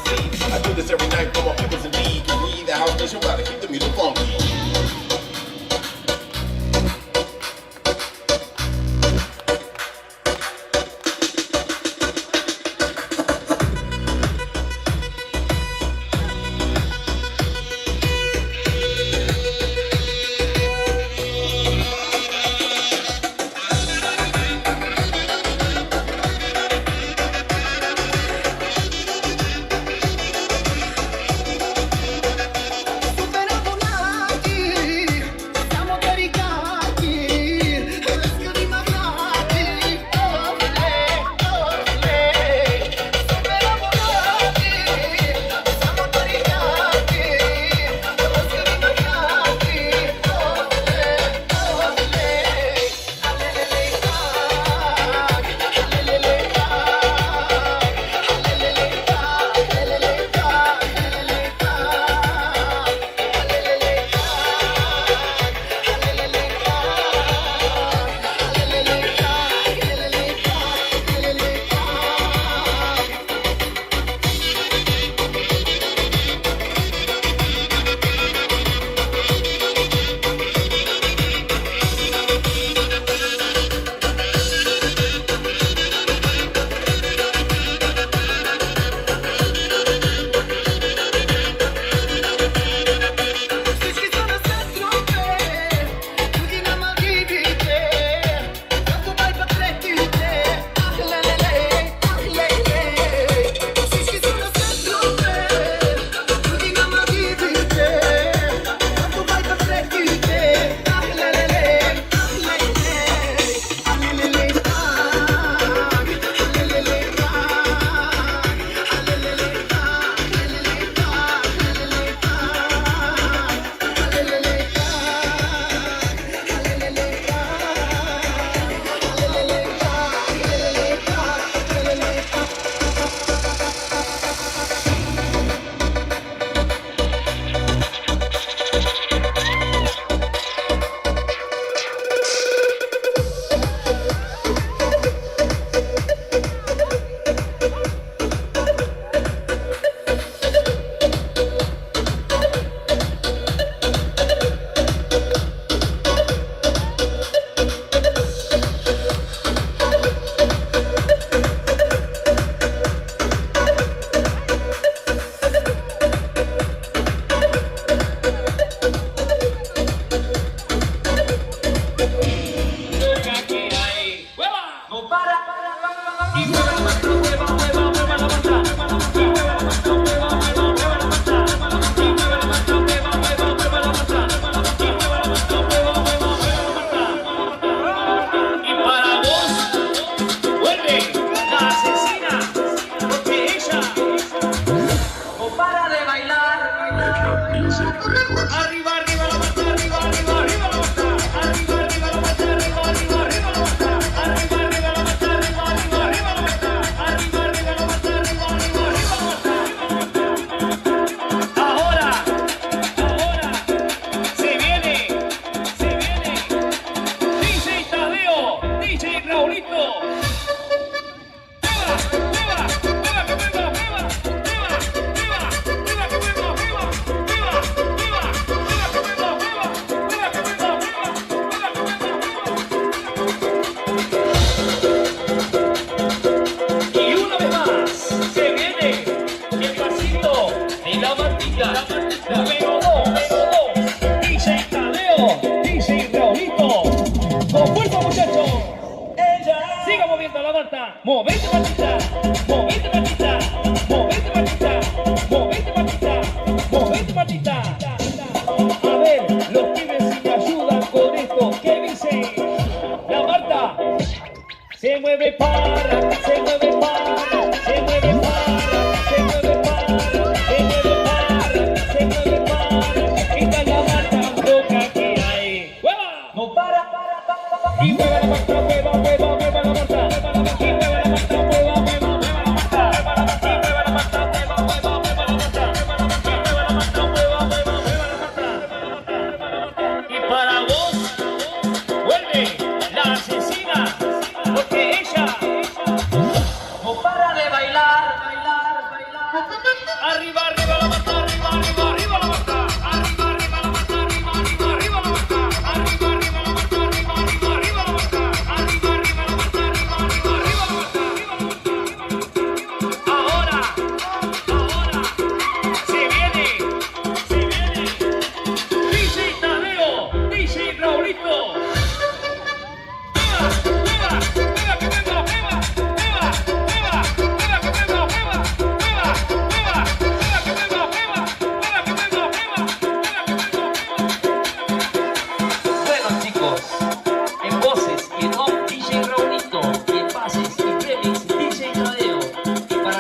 see. I do this every night for my peoples in need. Can we the house station gotta keep the music funky.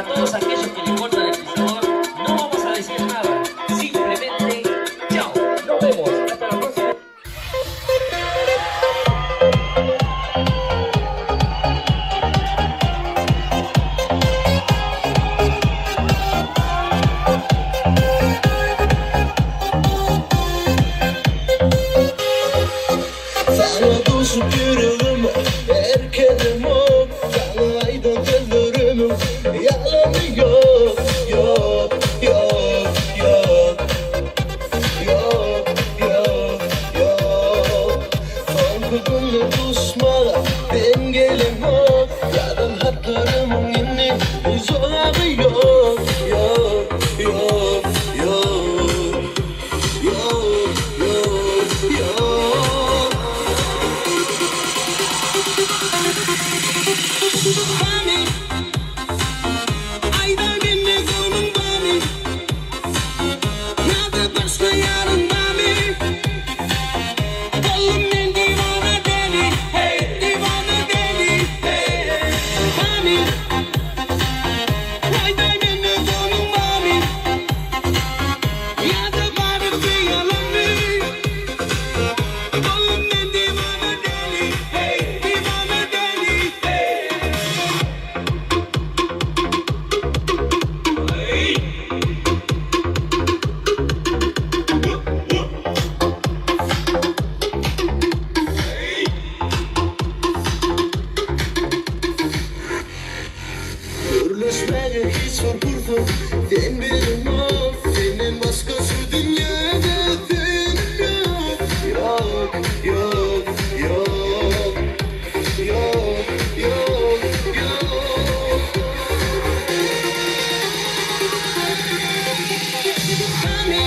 todos aquellos que le importa el sabor, no vamos a decir nada. Simplemente, chao. Nos vemos. Hasta la próxima. Sana düşüp yürürüm, erkelim ol. Sana aydan gelirim, yalanı yok, yok, yok, yok. Yok, yok, yok. Korkugunla düşma, ben gelim ol. Yarın hatlarımın inni, zorları yok, yok, yok, yok. Yok, yok, yok. Bami, ayda beni konum bami. Nerede başka yarın bami. Bolum divane deli, hey, divane deli, hey. Bami, ayda beni konum bami. Nerede bari bir yalan mi. Bolum divane deli, hey, divane deli, hey. Görüşmeye hiç var burada. Ben birim o. Senin başkası dünyada benim yok. Yok, yok, yok. Yok, yok, yok. Bami,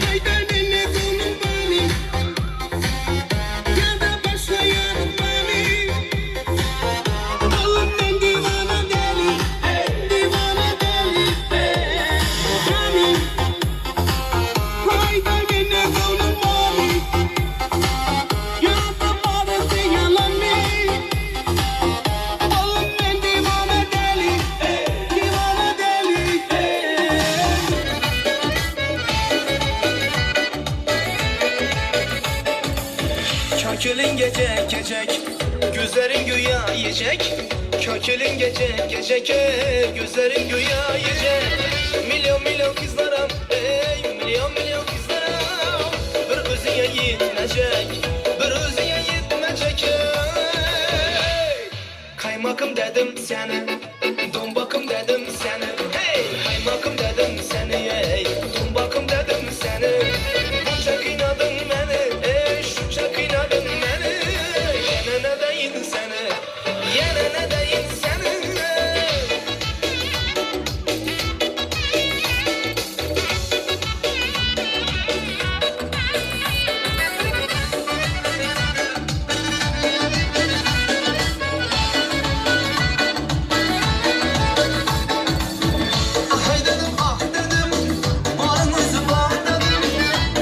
ayda beni konum bami. Ya da başka yarın bami. Bolum divane deli, divane deli, Bami, ayda beni konum bami. Ya da bari bir yalan mi. Bolum divane deli, divane deli. Kökülün gece gecek, gözlerin güya yiyecek. Kökülün gece gecek, gözlerin güya yiyecek. Milyon milyon kızlara, ey milyon milyon kızlara. Bir özüye yetmeyecek, bir özüye yetmeyecek. Ey. Kaymakım dedim seni, dombakım dedim seni. Hey, kaymakım dedim seni, ey dombakım dedim seni. Bunca kıynadın beni, ey şunca kıynadın beni. Yine ne deyin seni, yine ne deyin seni. Ah dedim, ah dedim, barımızı bak dedim.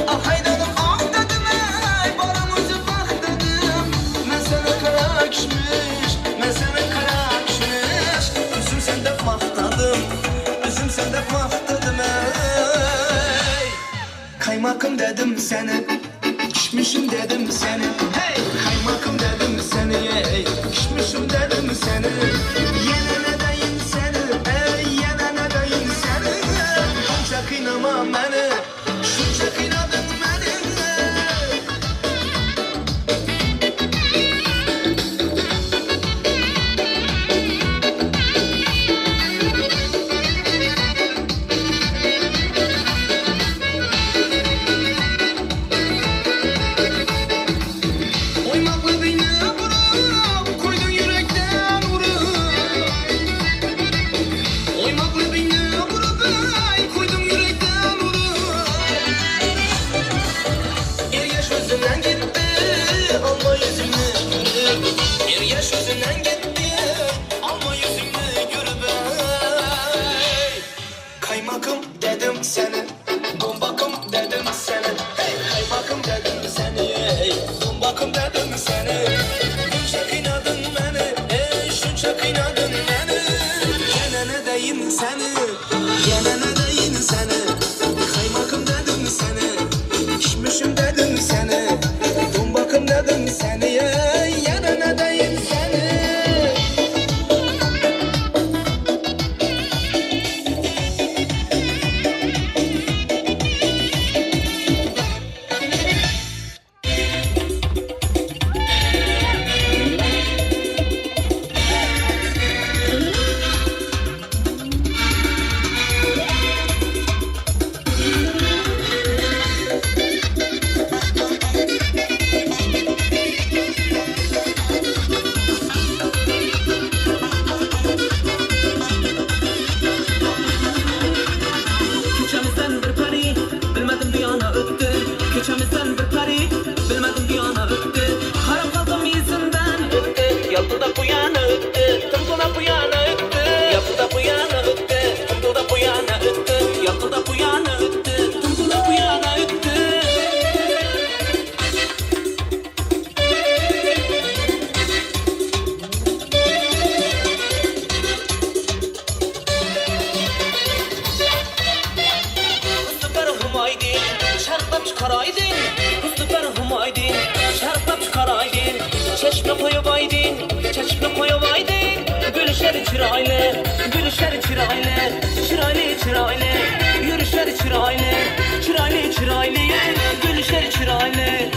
Ah dedim, ah dedim, ey barımızı bak dedim. Mesele kara kişmiş, mesele kara kişmiş. Üzüm sende mahtadım, üzüm sende mahtadım ey. Kaymakım dedim seni, kişmişim dedim seni. Hey, kaymakım dedim seni, ey kişmişim dedim seni. Yine ne deyin seni, ey yine ne deyin seni. Bunca kıynama beni, şunca kıynadın beni. Oymaklı beni vurup, koydun yürekten vurup. deyin seni, yine ne deyin seni. Kaymakım dedim seni, pişmişim dedim seni. Dombakım dedim seni, yine ne deyin seni. Köçemizden bir pari, bilmedim bir yana öttü. Köçemizden bir pari, bilmedim bir yana öttü. Karam kaldım yüzünden öttü. Yaptı da bu yana öttü. Tımdı da bu yana öttü. Yaptı da bu yana öttü. Tımdı da bu yana öttü. Yaptı da bu yana öttü. Tımdı da bu yana öttü. Şarkılar çıkaraydın, hızlıklar humaydın. Şarkılar çıkaraydın, çeşme koyuvaydın. Çeşme koyuvaydın. Gülüşler çıraylı, gülüşler çıraylı. Çıraylı çıraylı, yürüyüşler çıraylı. Çıraylı çıraylı, gülüşler çıraylı.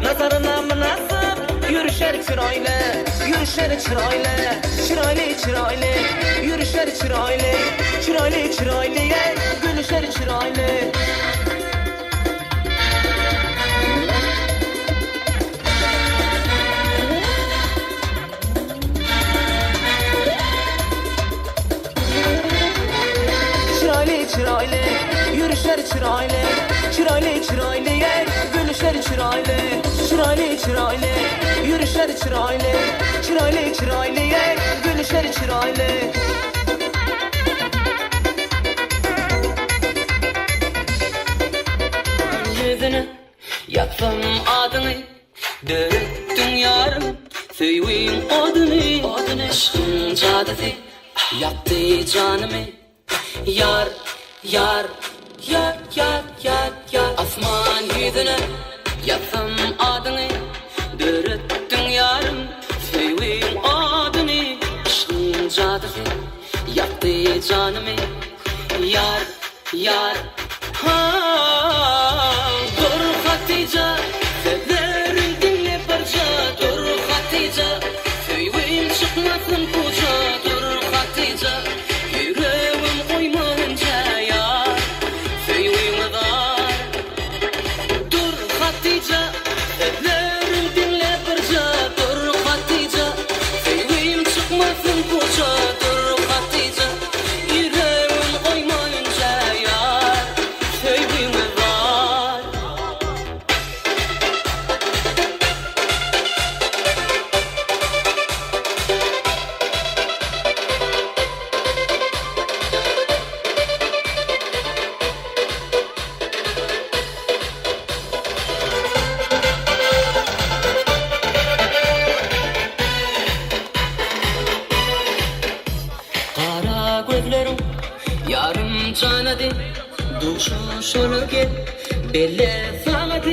Nazarına münasip yürüyüşler çıraylı, yürüyüşler çıraylı, çıraylı çıraylı, yürüyüşler çıraylı, çıraylı çıraylı, gülüşler çıraylı. Çıraylı çıraylı, yürüyüşler çıraylı, çıraylı çıraylı, gülüşler çıraylı. Çıraylı çıraylı, yürüyüşler çıraylı. Çıraylı çıraylı, gülüşler çıraylı. Yüzünü yaktım adını, döktün yarım. Söyleyeyim adını, adını aşkın cadısı. Yaktı canımı, yar, yar, yar, yar, yar, yar. Asman yüzünü yaktım adını, döktün yarım. Söyleyeyim adını, aşkın cadısı. Yaktı canımı, yar, yar. Dur Hatice, sözlerim dinle parça. Dur Hatice, söyleyeyim çıkmasın koca. Dur Hatice, yüreğim koymayınca yar. Söyleyeyim dar. Dur Hatice, sözlerim dinle parça. Dur Hatice, söyleyeyim çıkmasın koca. Dur Hatice, yüreğim koymayınca yar. Söyleyeyim dar. Kara gözlerim yarım canadı. Duşu şolge belle sağladı.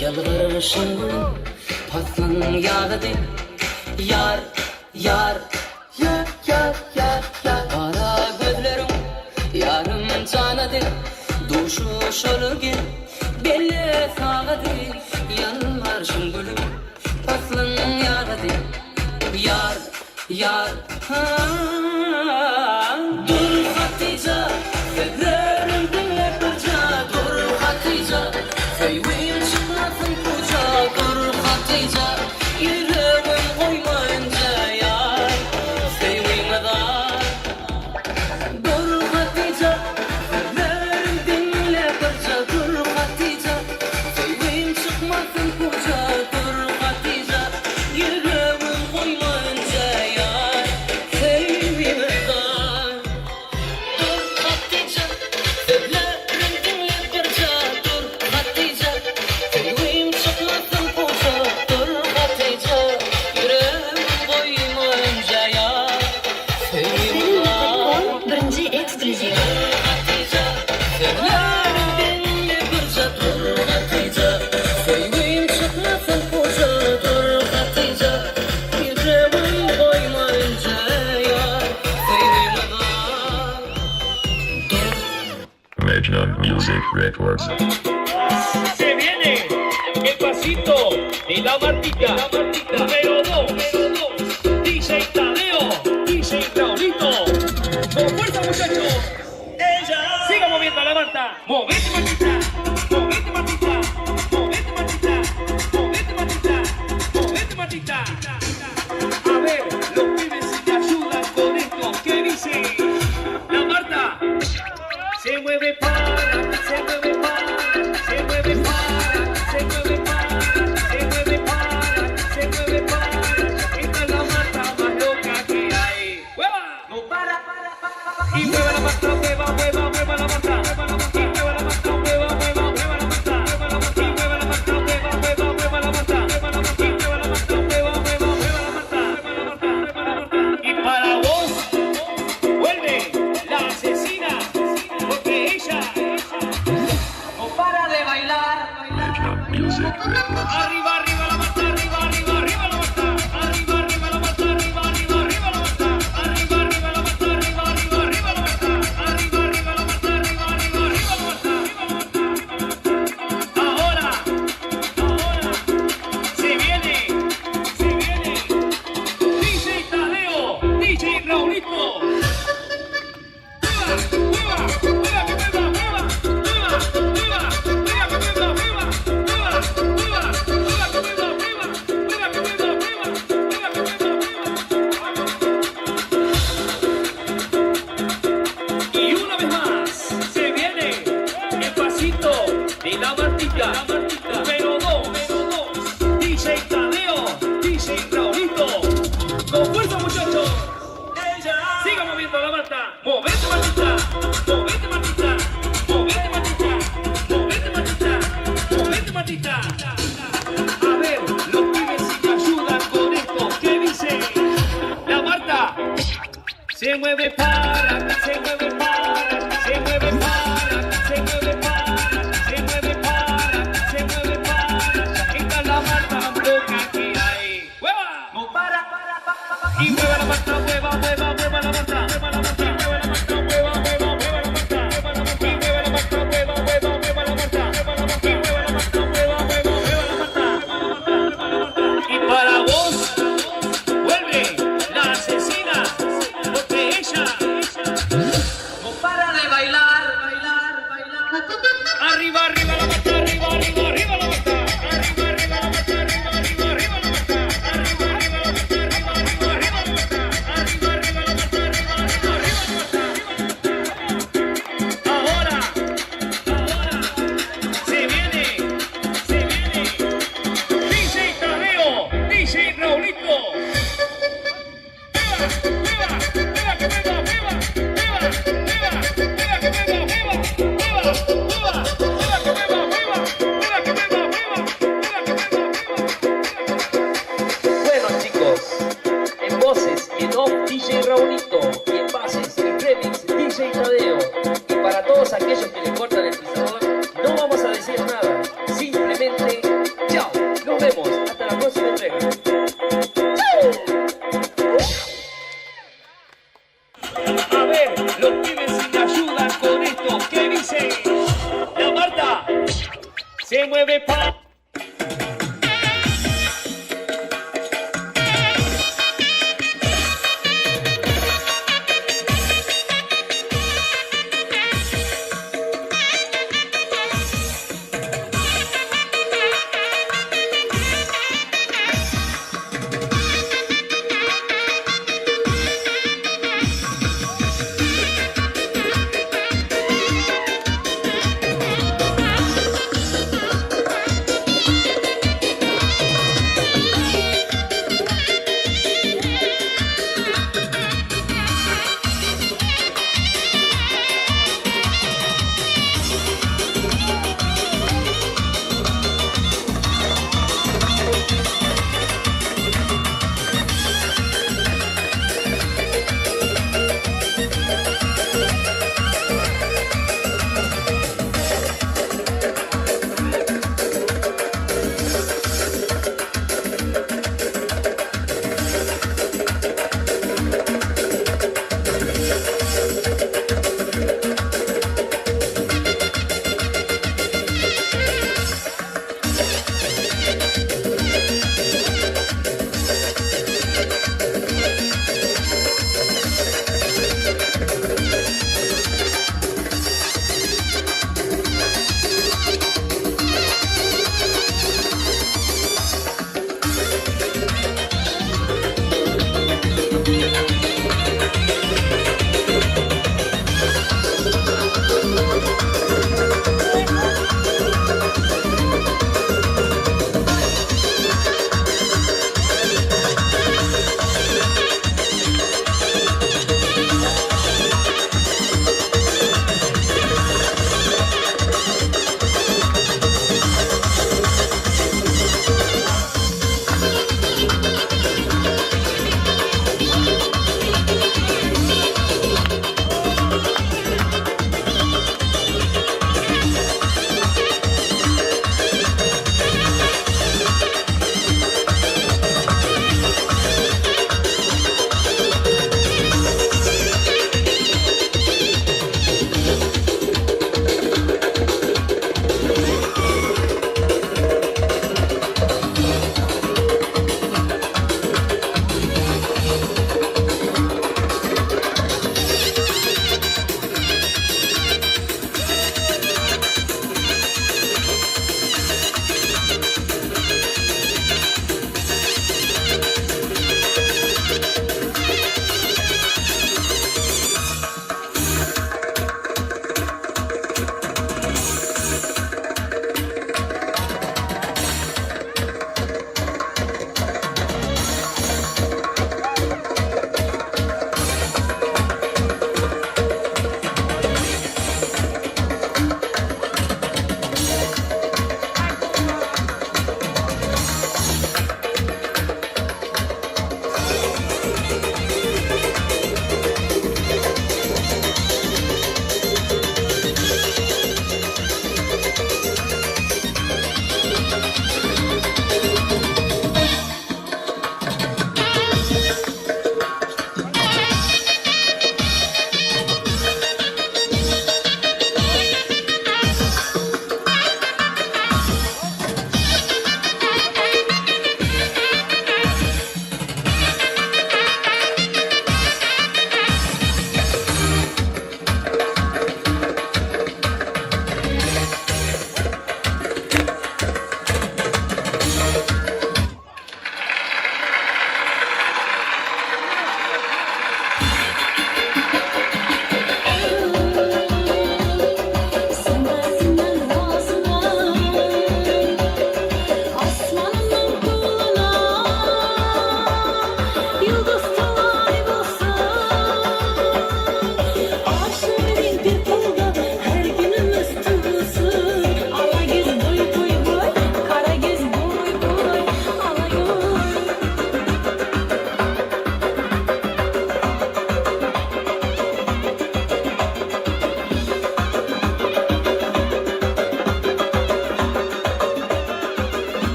Yalvarışın pasın yağladı. Yar, yar, yar, yar, yar, yar. Kara gözlerim yarım canadı. Duşu şolge belle sağladı. Yalvarışın pasın yağladı. Yar, yar, dur Hatice, sözlerim dinle parça. Dur Hatice, söyleyeyim çıkmasın koca. Dur Hatice, yüreğim koymayınca yar. Söyleyeyim dar. Dur Hatice, sözlerim dinle parça. Dur Hatice, söyleyeyim çıkmasın koca. Dur Hatice, yüreğim Martita, número 2, DJ Tadeo, DJ Raulito. Con fuerza, muchachos. Ella. Siga moviendo a la Marta. Movete, Martita. Movete, Martita. Movete, Martita. Movete, Martita. Movete, Martita. A ver, los pibes si te ayudan con esto. ¿Qué dice? La Marta. Se mueve para, se mueve para, se mueve para, se mueve para, se mueve para, se mueve para. Esta es la Marta más loca que hay. ¡Hueva! No para. Y mueva la Marta, mueva, mueva, mueva la Marta. Y mueva la Marta, mueva, mueva, mueva la Marta. Y mueva la Marta, mueva, mueva, mueva la Marta. Y mueva la Marta, mueva, mueva, mueva la Marta. Y para vos, vuelve la asesina. Porque ella no para de bailar. Arriba, arriba la Marta, arriba, arriba, arriba la Marta. Arriba, arriba la Marta, arriba, arriba, arriba la Marta. Arriba, arriba la Marta, arriba, arriba, arriba la Marta. Arriba, arriba la Marta, arriba, arriba, arriba la Marta. Ahora, se viene DJ Tadeo, DJ Raulito. Y una vez más se viene el pasito de la Martita, número 2, DJ Tadeo, DJ Raulito. Con fuerza, muchachos. Siga moviendo la Marta. Movete, Martita. Movete, Martita. Movete, Martita. Movete, Martita. Movete, Martita. A ver, los pibes si te ayudan con esto. ¿Qué dice? La Marta. Se mueve para, se mueve para, se mueve para, se mueve para, se mueve para, se mueve para. Esta es la Marta más loca que hay. ¡Hueva! No para. Y mueve la Marta, mueva, mueva, mueva la Marta. Mueva la Marta, mueva la Marta, mueva, mueva, mueva la Marta. Y mueve la Marta, mueva, mueva, mueva la Marta. Y mueve la Marta, mueva, mueva, mueva la Marta. Y para vos, vuelve la asesina, porque ella no para de bailar. Arriba, arriba la Marta, arriba, arriba, arriba la Marta. Arriba, arriba la Marta, arriba, arriba, arriba la Marta. Arriba, arriba la Marta, arriba, arriba, arriba la Marta. Arriba, arriba la Marta, arriba, arriba, arriba la Marta. Ahora se viene DJ Tadeo, DJ Raulito. Bueno, chicos, en voces y en off DJ Raulito, y en bases y remix DJ Tadeo. Y para todos aquellos que le cortan el pisador, no vamos a decir nada, simplemente chao, nos vemos hasta la próxima entrega. A ver, los pibes si te ayudan con esto. ¿Qué dice? La Marta se mueve para.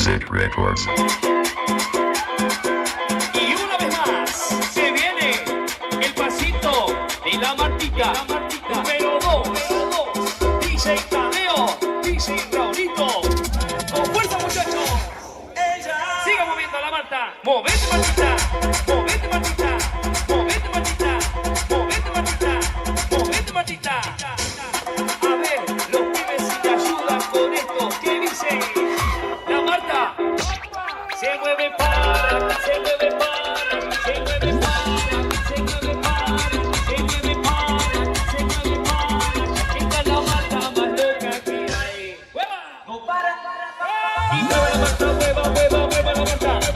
Music Records. Y una vez más se viene el pasito de la Martita, número 2, DJ Tadeo, DJ Raulito. Con fuerza, muchachos. Siga moviendo la Marta. Movete, Martita. Movete, Martita. Movete, Martita. Movete, Martita. Movete, Martita. A ver, los pibes si te ayudan con esto. ¿Qué dicen? La Marta se mueve para, se mueve para, se mueve para, se mueve para, se mueve para, se mueve para. Esta es la Marta más loca que hay. ¡Hueva! No para. Y mueve la Marta, mueva, mueva, mueva la Marta. Y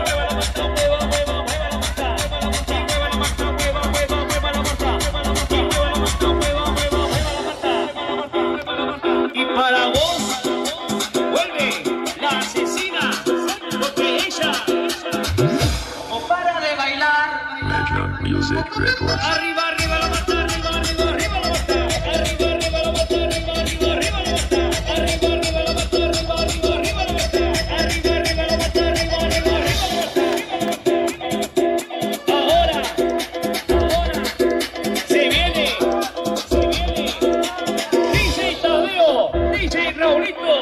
mueve la Marta, mueva, mueva, mueva la Marta. Y mueve la Marta, mueva, mueva, mueva la Marta. Y mueve la Marta, mueva, mueva, mueva la Marta. Y para vos vuelve la asesina, porque ella no para de bailar. Legend Music Records. Arriba, arriba la Marta, arriba, arriba, arriba la Marta. Arriba, arriba la Marta, arriba, arriba, arriba la Marta. Arriba, arriba la Marta, arriba, arriba, arriba la Marta. Arriba, arriba la Marta, arriba, arriba, arriba la Marta. Ahora se viene DJ Tadeo, DJ Raulito.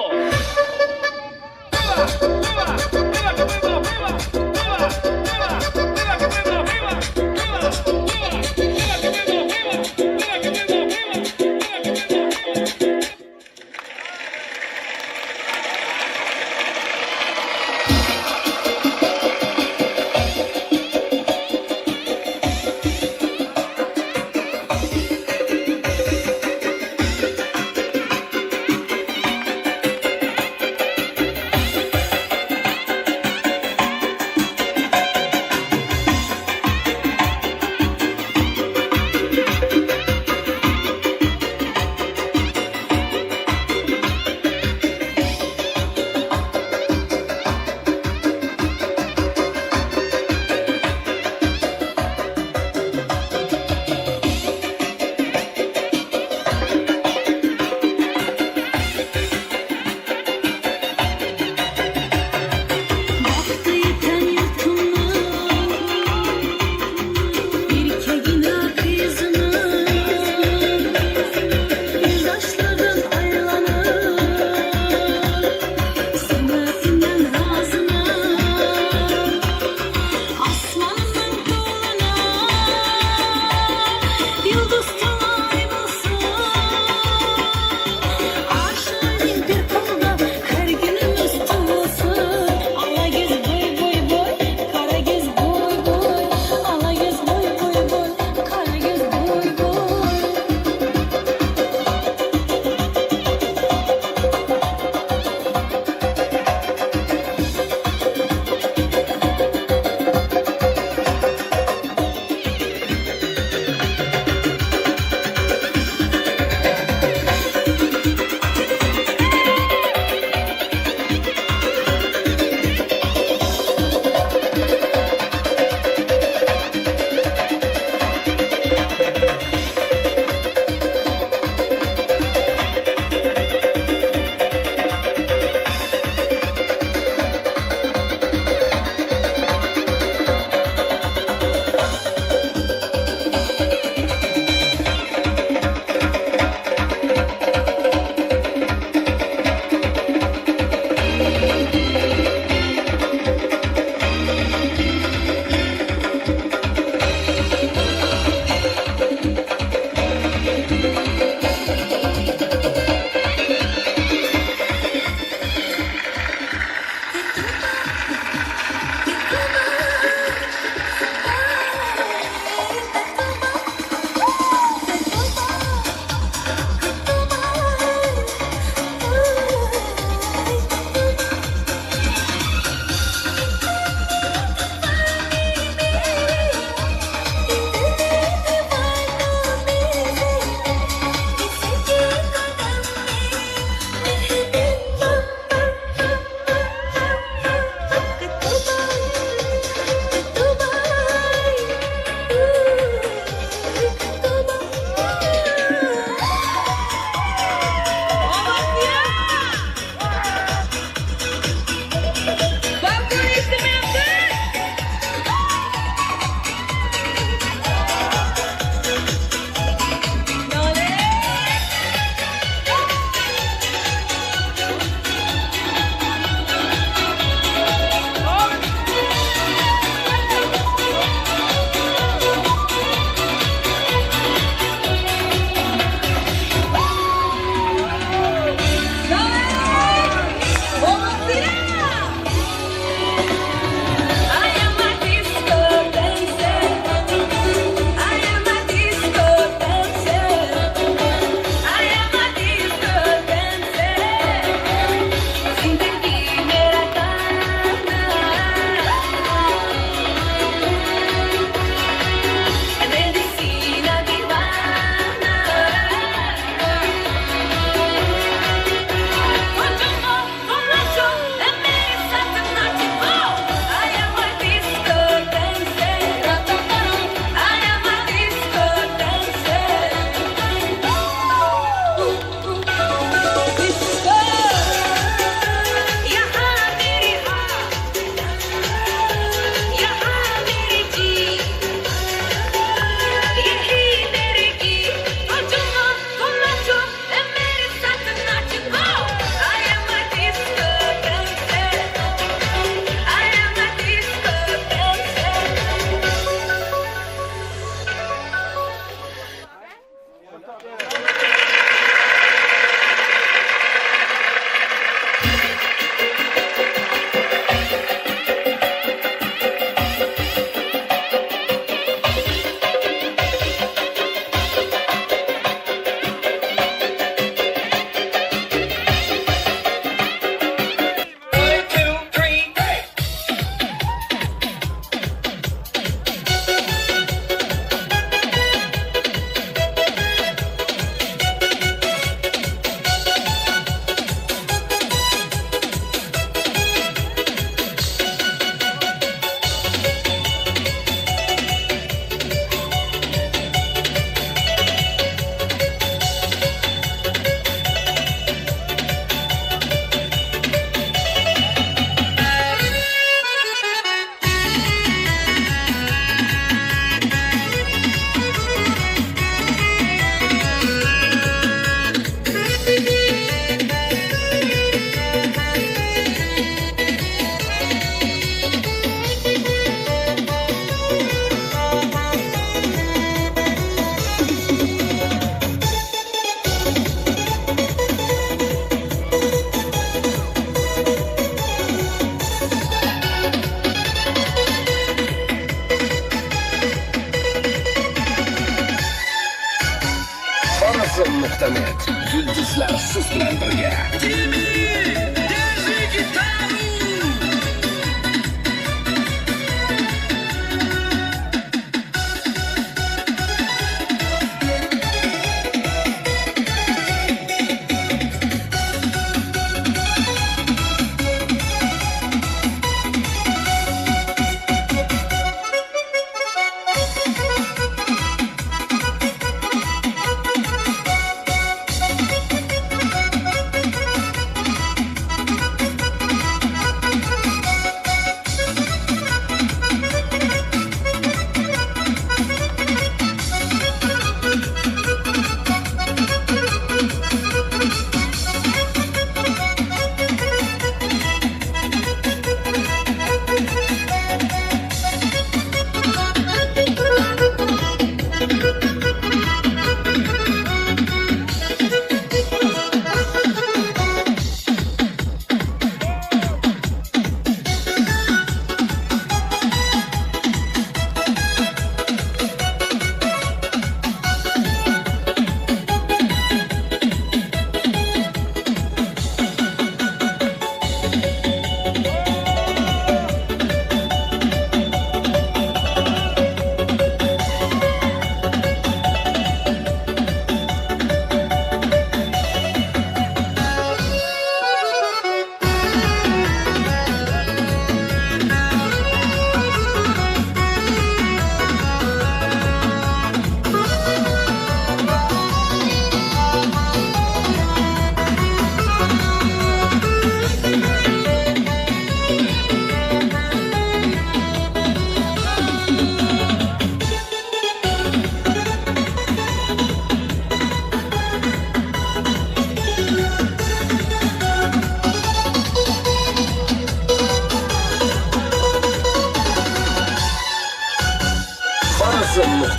Muhtamet Yulduzlar siz bilan birga.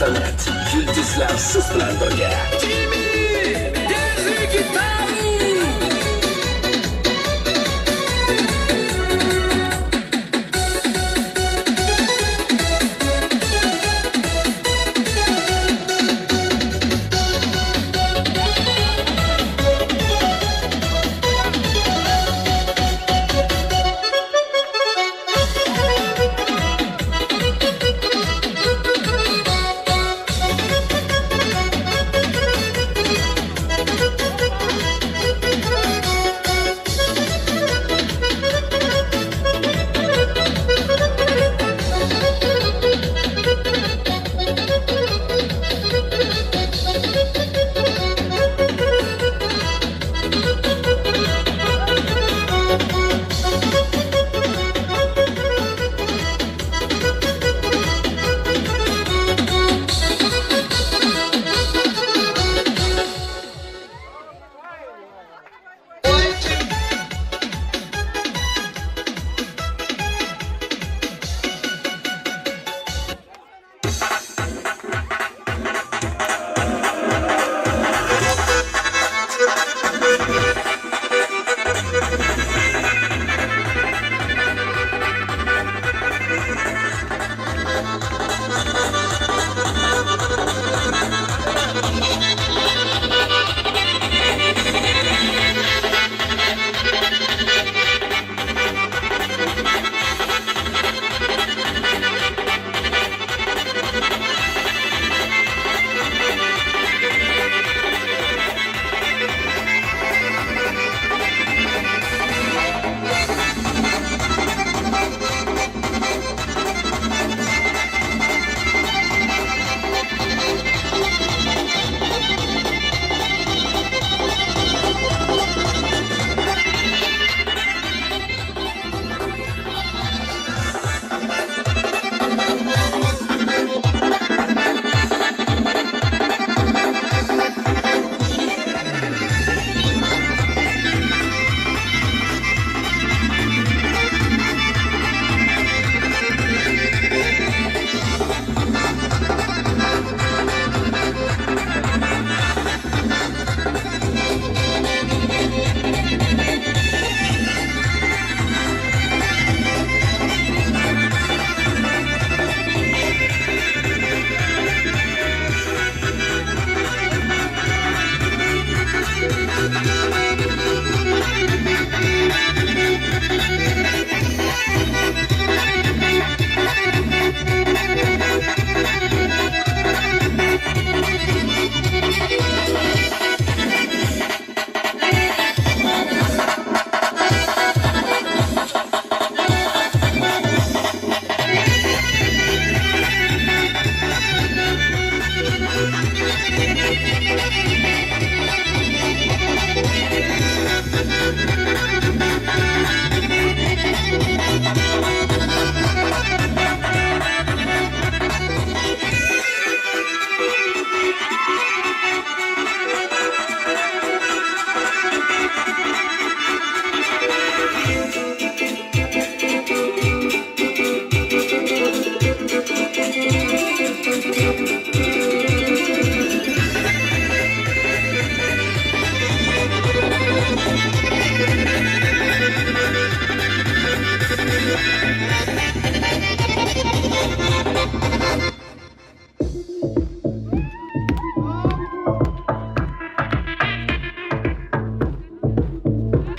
Muhtamet Yulduzlar siz bilan birga.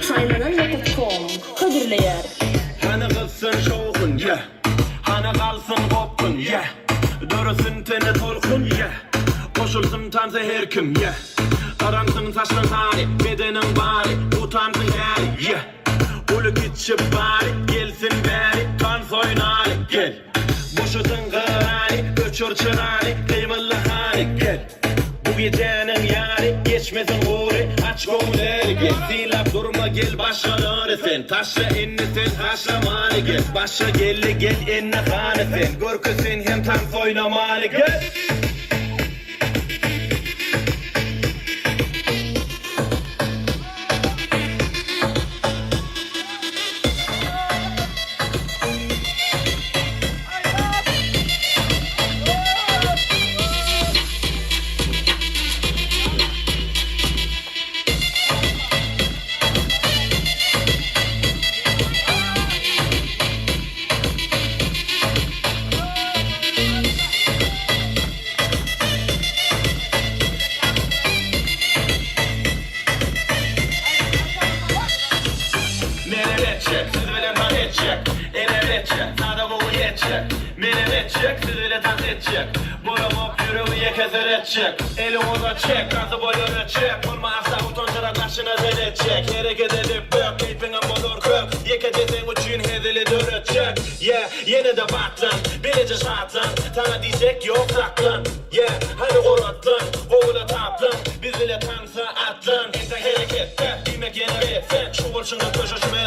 Kanalymyza.com Kadirleyer. Hani kılsın şoğun ya, hani kalsın kopkun ya, dörüsün teni tolkun ya, koşulsun tanrı her kim ya, aransın saçın tari, bedenin bari, utansın hali ya, ulu gitşip bari, gelsin bari, kan soynali gel, boşutun kırani, öçür çırani, kıymalı hani gel. Bu gecenin yani geçmesin uğri aç gönülleri gel silap durma gel başkaları sen taşla inni sen haşlamalı gel başa gelli gel enne hanı sen görkü sen hem tam soynamalı gel. Eli ona çek, kansı boyuna çek Olmazsa utançlara karşına denecek Hareket edip bök, keyfine bolur kök Yekeceksin için hedili dönecek Yeah, yine de batlan, bilece şatlan Sana diyecek yok saklan Yeah, hadi koratlan, oğula taplan Biz ile tansa atlan İnsan harekette, bilmek yine etsen Şu bolşuna koşuşma